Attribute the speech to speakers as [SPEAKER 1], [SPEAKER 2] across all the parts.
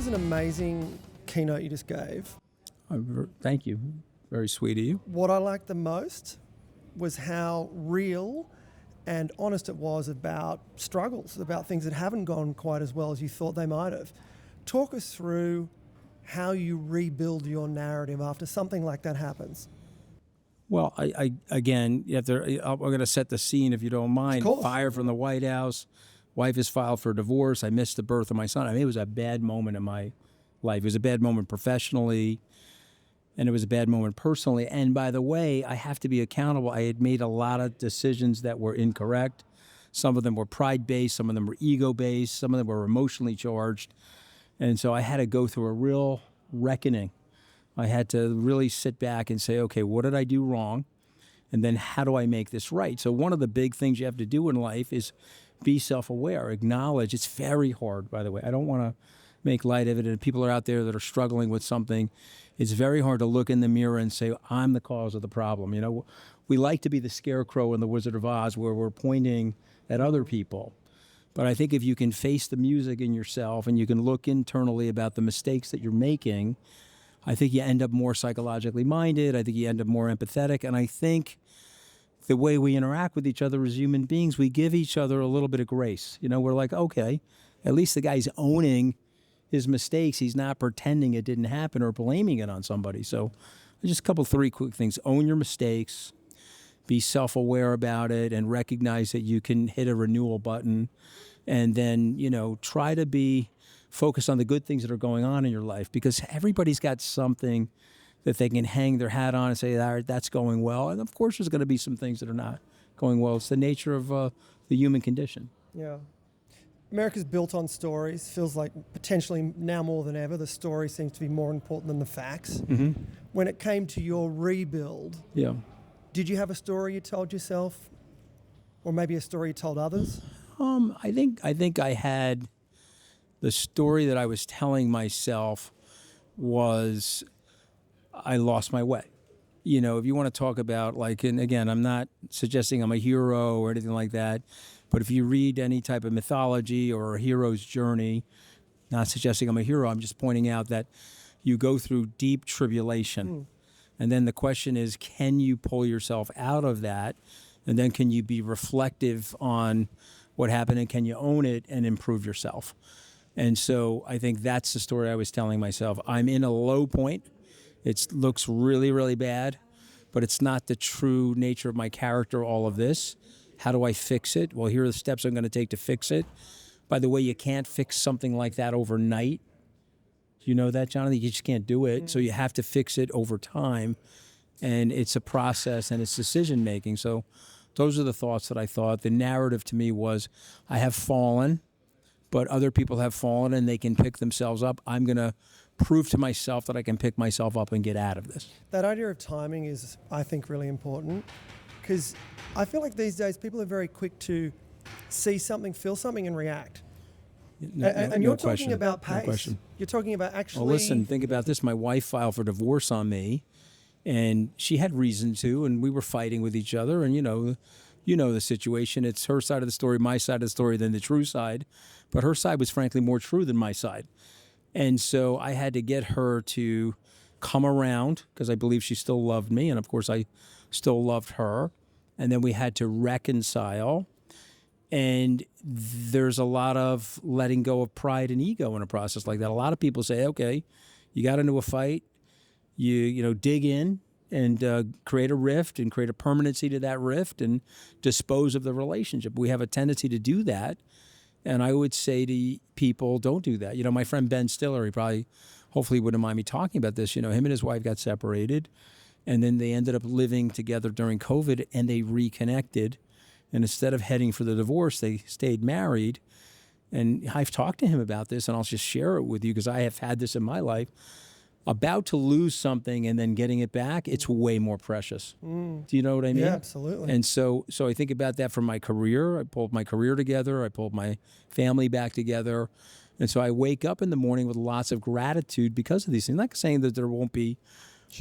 [SPEAKER 1] was an amazing keynote you just gave.
[SPEAKER 2] Thank you. Very sweet of you.
[SPEAKER 1] What I liked the most was how real and honest it was about struggles, about things that haven't gone quite as well as you thought they might have. Talk us through how you rebuild your narrative after something like that happens.
[SPEAKER 2] Well, I again, we're going to set the scene if you don't mind. Fire from the White House. Wife has filed for divorce. I missed the birth of my son. I mean, it was a bad moment in my life. It was a bad moment professionally, and it was a bad moment personally. And by the way, I have to be accountable. I had made a lot of decisions that were incorrect. Some of them were pride-based. Some of them were ego-based. Some of them were emotionally charged. And so I had to go through a real reckoning. I had to really sit back and say, okay, what did I do wrong? And then how do I make this right? So one of the big things you have to do in life is be self-aware, acknowledge. It's very hard, by the way. I don't want to make light of it. And people are out there that are struggling with something. It's very hard to look in the mirror and say, I'm the cause of the problem. You know, we like to be the scarecrow in the Wizard of Oz where we're pointing at other people. But I think if you can face the music in yourself and you can look internally about the mistakes that you're making, I think you end up more psychologically minded. I think you end up more empathetic. And I think the way we interact with each other as human beings, we give each other a little bit of grace. You know, we're like, okay, at least the guy's owning his mistakes. He's not pretending it didn't happen or blaming it on somebody. So just three quick things. Own your mistakes. Be self-aware about it and recognize that you can hit a renewal button. And then, you know, try to be focused on the good things that are going on in your life, because everybody's got something that they can hang their hat on and say, all right, that's going well. And of course, there's going to be some things that are not going well. It's the nature of the human condition.
[SPEAKER 1] Yeah. America's built on stories. Feels like potentially now more than ever, the story seems to be more important than the facts.
[SPEAKER 2] Mm-hmm.
[SPEAKER 1] When it came to your rebuild, did you have a story you told yourself, or maybe a story you told others?
[SPEAKER 2] I think I had the story that I was telling myself was I lost my way. You know, if you want to talk about and again, I'm not suggesting I'm a hero or anything like that, but if you read any type of mythology or a hero's journey, not suggesting I'm a hero, I'm just pointing out that you go through deep tribulation. And then the question is, can you pull yourself out of that? And then can you be reflective on what happened, and can you own it and improve yourself? And so I think that's the story I was telling myself. I'm in a low point. It looks really, really bad, but it's not the true nature of my character, all of this. How do I fix it? Well, here are the steps I'm going to take to fix it. By the way, you can't fix something like that overnight. Do you know that, Jonathan? You just can't do it. So you have to fix it over time. And it's a process and it's decision making. So those are the thoughts that I thought. The narrative to me was, I have fallen, but other people have fallen and they can pick themselves up. I'm going to prove to myself that I can pick myself up and get out of this.
[SPEAKER 1] That idea of timing is, I think, really important, because I feel like these days people are very quick to see something, feel something, and react. And you're talking about pace. No question. You're talking about actually...
[SPEAKER 2] Well, listen, think about this. My wife filed for divorce on me, and she had reason to, and we were fighting with each other. And, you know the situation. It's her side of the story, my side of the story, then the true side. But her side was, frankly, more true than my side. And so I had to get her to come around, because I believe she still loved me. And, of course, I still loved her. And then we had to reconcile. And there's a lot of letting go of pride and ego in a process like that. A lot of people say, okay, you got into a fight, you dig in and create a rift and create a permanency to that rift and dispose of the relationship. We have a tendency to do that. And I would say to people, don't do that. You know, my friend Ben Stiller, hopefully wouldn't mind me talking about this. You know, him and his wife got separated, and then they ended up living together during COVID, and they reconnected. And instead of heading for the divorce, they stayed married. And I've talked to him about this, and I'll just share it with you because I have had this in my life. About to lose something and then getting it back, it's way more precious. Do you know what I mean?
[SPEAKER 1] Yeah, absolutely.
[SPEAKER 2] And so I think about that from my career. I pulled my career together. I pulled my family back together. And so I wake up in the morning with lots of gratitude because of these things. Not saying that there won't be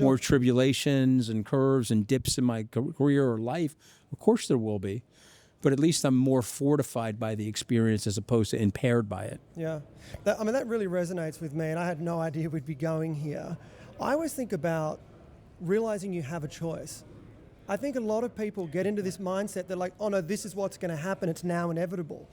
[SPEAKER 2] more tribulations and curves and dips in my career or life. Of course there will be. but at least I'm more fortified by the experience as opposed to impaired by it.
[SPEAKER 1] Yeah. That really resonates with me, and I had no idea we'd be going here. I always think about realizing you have a choice. I think a lot of people get into this mindset, they're like, oh no, this is what's going to happen, it's now inevitable.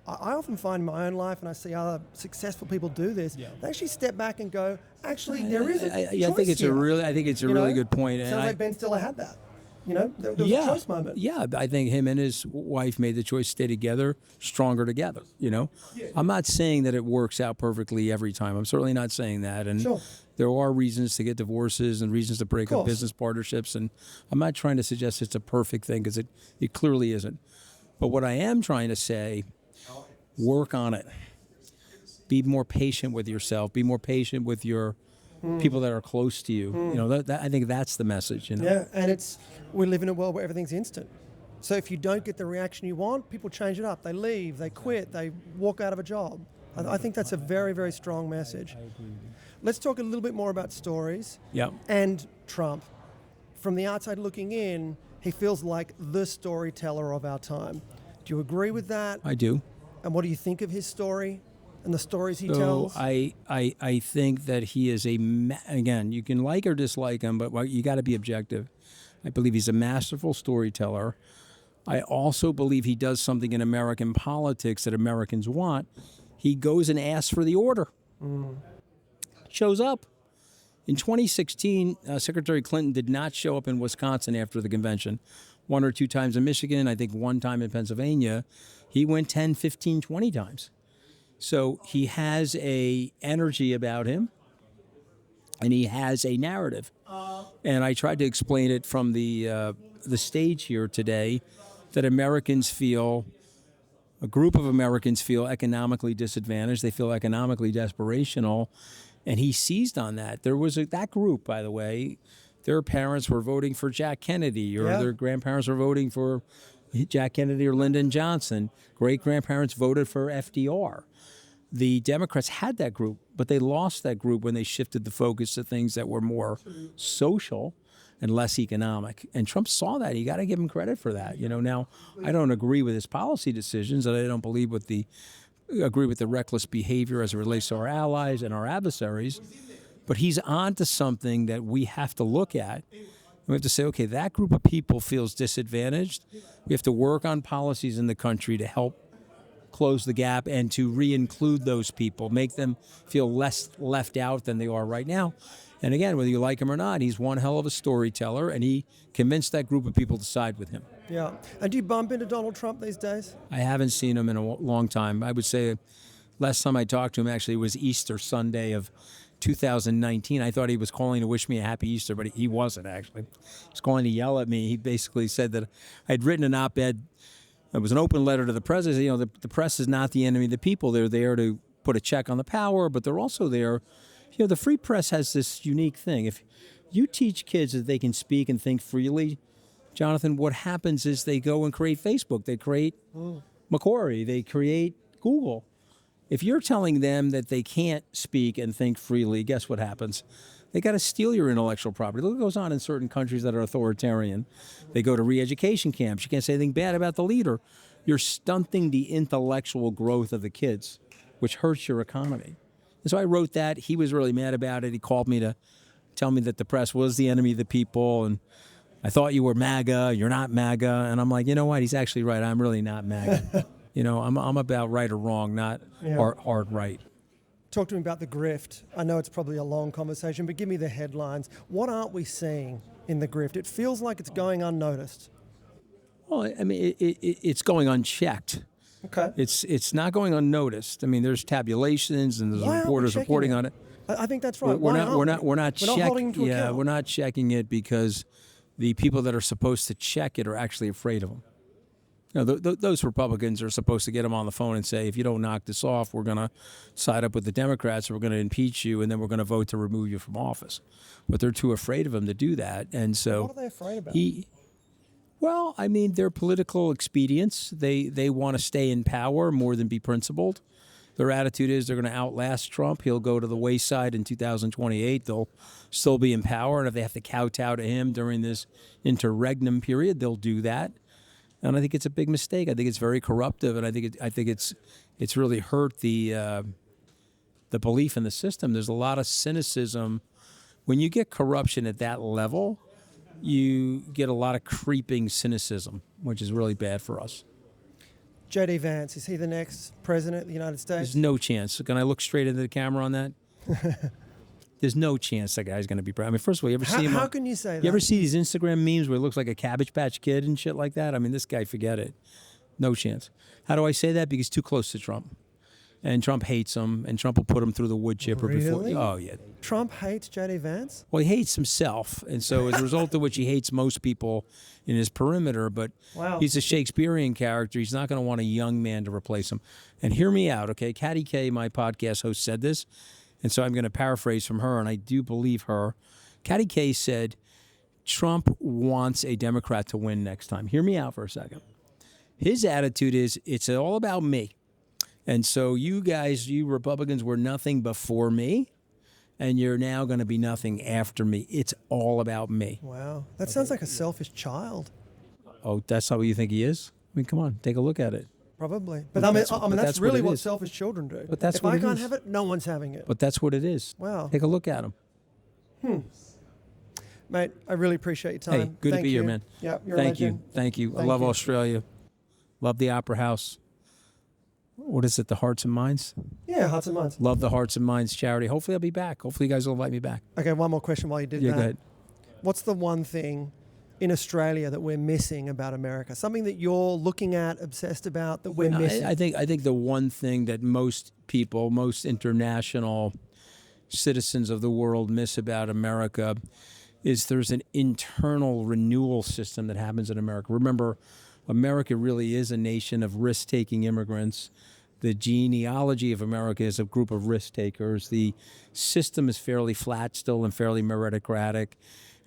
[SPEAKER 1] I often find in my own life, and I see other successful people do this, they actually step back and go, actually, there is a choice
[SPEAKER 2] I think it's
[SPEAKER 1] here.
[SPEAKER 2] I think it's a really good point.
[SPEAKER 1] Sounds like Ben Stiller had that. There was a choice moment.
[SPEAKER 2] Yeah, I think him and his wife made the choice to stay together, stronger together, I'm not saying that it works out perfectly every time. I'm certainly not saying that. And there are reasons to get divorces and reasons to break up business partnerships. And I'm not trying to suggest it's a perfect thing because it clearly isn't. But what I am trying to say, work on it. Be more patient with yourself. Be more patient with your people that are close to you. I think that's the message.
[SPEAKER 1] Yeah, and we live in a world where everything's instant. So if you don't get the reaction you want, people change it up. They leave, they quit, they walk out of a job. I think that's a very, very strong message.
[SPEAKER 2] I agree.
[SPEAKER 1] Let's talk a little bit more about stories
[SPEAKER 2] Yep.
[SPEAKER 1] and Trump. From the outside looking in, he feels like the storyteller of our time. Do you agree with that?
[SPEAKER 2] I do.
[SPEAKER 1] And what do you think of his story and the stories he tells?
[SPEAKER 2] I think that he is again, you can like or dislike him, but you got to be objective. I believe he's a masterful storyteller. I also believe he does something in American politics that Americans want. He goes and asks for the order. Shows up. In 2016, Secretary Clinton did not show up in Wisconsin after the convention. 1 or 2 times in Michigan, I think 1 time in Pennsylvania. He went 10, 15, 20 times. So he has a energy about him, and he has a narrative. And I tried to explain it from the stage here today, that a group of Americans feel economically disadvantaged. They feel economically desperational, and he seized on that. There was that group, by the way, their parents were voting for Jack Kennedy, or their grandparents were voting for Jack Kennedy or Lyndon Johnson. Great-grandparents voted for FDR. The Democrats had that group, but they lost that group when they shifted the focus to things that were more social and less economic. And Trump saw that. You got to give him credit for that. Now, I don't agree with his policy decisions, and I don't agree with the reckless behavior as it relates to our allies and our adversaries. But he's on to something that we have to look at. We have to say, okay, that group of people feels disadvantaged. We have to work on policies in the country to help close the gap and to re-include those people, make them feel less left out than they are right now. And again, whether you like him or not, he's one hell of a storyteller, and he convinced that group of people to side with him.
[SPEAKER 1] Yeah. And do you bump into Donald Trump these days?
[SPEAKER 2] I haven't seen him in a long time. I would say last time I talked to him actually was Easter Sunday of 2019. I thought he was calling to wish me a happy Easter, but he wasn't actually. He was calling to yell at me. He basically said that I'd written an op-ed. It was an open letter to the president. The press is not the enemy of the people. They're there to put a check on the power, but they're also there. The free press has this unique thing. If you teach kids that they can speak and think freely, Jonathan, what happens is they go and create Facebook. They create Macquarie. They create Google. If you're telling them that they can't speak and think freely, guess what happens? They got to steal your intellectual property. Look what goes on in certain countries that are authoritarian. They go to re-education camps. You can't say anything bad about the leader. You're stunting the intellectual growth of the kids, which hurts your economy. And so I wrote that. He was really mad about it. He called me to tell me that the press was the enemy of the people, and I thought you were MAGA. You're not MAGA. And I'm like, you know what? He's actually right. I'm really not MAGA. I'm about right or wrong, not hard right.
[SPEAKER 1] Talk to me about the grift. I know it's probably a long conversation, but give me the headlines. What aren't we seeing in the grift? It feels like it's going unnoticed.
[SPEAKER 2] Well, I mean, it's going unchecked.
[SPEAKER 1] Okay.
[SPEAKER 2] It's not going unnoticed. I mean, there's tabulations and there's reporters reporting on it.
[SPEAKER 1] I think that's right.
[SPEAKER 2] We're not
[SPEAKER 1] holding to account.
[SPEAKER 2] We're not checking it because the people that are supposed to check it are actually afraid of them. Those Republicans are supposed to get them on the phone and say, if you don't knock this off, we're going to side up with the Democrats, we're going to impeach you, and then we're going to vote to remove you from office. But they're too afraid of him to do that. And so
[SPEAKER 1] what are they afraid about?
[SPEAKER 2] Well, I mean, they're political expedients. They want to stay in power more than be principled. Their attitude is they're going to outlast Trump. He'll go to the wayside in 2028. They'll still be in power, and if they have to kowtow to him during this interregnum period, they'll do that. And I think it's a big mistake. I think it's very corruptive, and I think it's really hurt the belief in the system. There's a lot of cynicism. When you get corruption at that level, you get a lot of creeping cynicism, which is really bad for us.
[SPEAKER 1] J.D. Vance, is he the next president of the United States?
[SPEAKER 2] There's no chance. Can I look straight into the camera on that? There's no chance that guy's going to be president. I mean, first of all, you ever see him?
[SPEAKER 1] How can you say that?
[SPEAKER 2] You ever see these Instagram memes where it looks like a Cabbage Patch Kid and shit like that? I mean, this guy, forget it. No chance. How do I say that? Because he's too close to Trump. And Trump hates him, and Trump will put him through the wood chipper before. Oh, yeah.
[SPEAKER 1] Trump hates J.D. Vance?
[SPEAKER 2] Well, he hates himself, and so as a result of which he hates most people in his perimeter, but he's a Shakespearean character. He's not going to want a young man to replace him. And hear me out, okay? Katty Kay, my podcast host, said this, and so I'm going to paraphrase from her, and I do believe her. Katty Kay said, Trump wants a Democrat to win next time. Hear me out for a second. His attitude is, it's all about me. And so you guys, you Republicans, were nothing before me, and you're now going to be nothing after me. It's all about me.
[SPEAKER 1] Wow. That sounds like a selfish child.
[SPEAKER 2] Oh, that's how you think he is? I mean, come on, take a look at it.
[SPEAKER 1] Probably. But I mean, that's really what selfish children do.
[SPEAKER 2] But that's
[SPEAKER 1] if
[SPEAKER 2] what
[SPEAKER 1] I
[SPEAKER 2] it
[SPEAKER 1] can't
[SPEAKER 2] is.
[SPEAKER 1] have it, no one's having it.
[SPEAKER 2] But that's what it is.
[SPEAKER 1] Wow.
[SPEAKER 2] Take a look at him.
[SPEAKER 1] Mate, I really appreciate your time.
[SPEAKER 2] Hey, good to be here, man.
[SPEAKER 1] Yeah, you're a legend.
[SPEAKER 2] Thank you. I love Australia. Love the Opera House. What is it, the Hearts and Minds?
[SPEAKER 1] Yeah, Hearts and Minds.
[SPEAKER 2] Love the Hearts and Minds charity. Hopefully I'll be back. Hopefully you guys will invite me back.
[SPEAKER 1] Okay, one more question while you did that.
[SPEAKER 2] Go ahead.
[SPEAKER 1] What's the one thing in Australia that we're missing about America? Something that you're looking at, obsessed about, that we're missing?
[SPEAKER 2] I think the one thing that most people, most international citizens of the world miss about America is there's an internal renewal system that happens in America. Remember, America really is a nation of risk-taking immigrants. The genealogy of America is a group of risk takers. The system is fairly flat still and fairly meritocratic,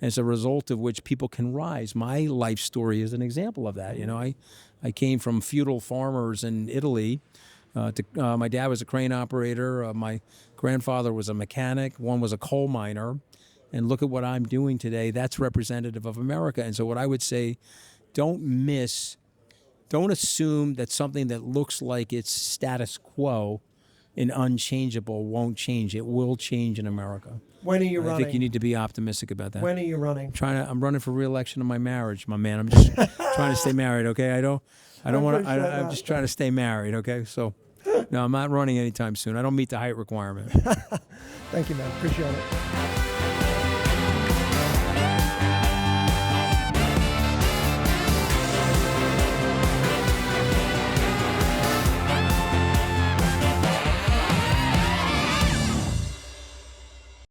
[SPEAKER 2] as a result of which people can rise. My life story is an example of that. You know, I came from feudal farmers in Italy. My dad was a crane operator. My grandfather was a mechanic. One was a coal miner. And look at what I'm doing today. That's representative of America. And so what I would say, don't assume that something that looks like it's status quo and unchangeable won't change. It will change in America.
[SPEAKER 1] When are you running?
[SPEAKER 2] I think you need to be optimistic about that.
[SPEAKER 1] When are you running?
[SPEAKER 2] I'm running for re-election in my marriage, my man. I'm just trying to stay married, okay? I don't want to. I'm just trying to stay married, okay? So, no, I'm not running anytime soon. I don't meet the height requirement.
[SPEAKER 1] Thank you, man. Appreciate it.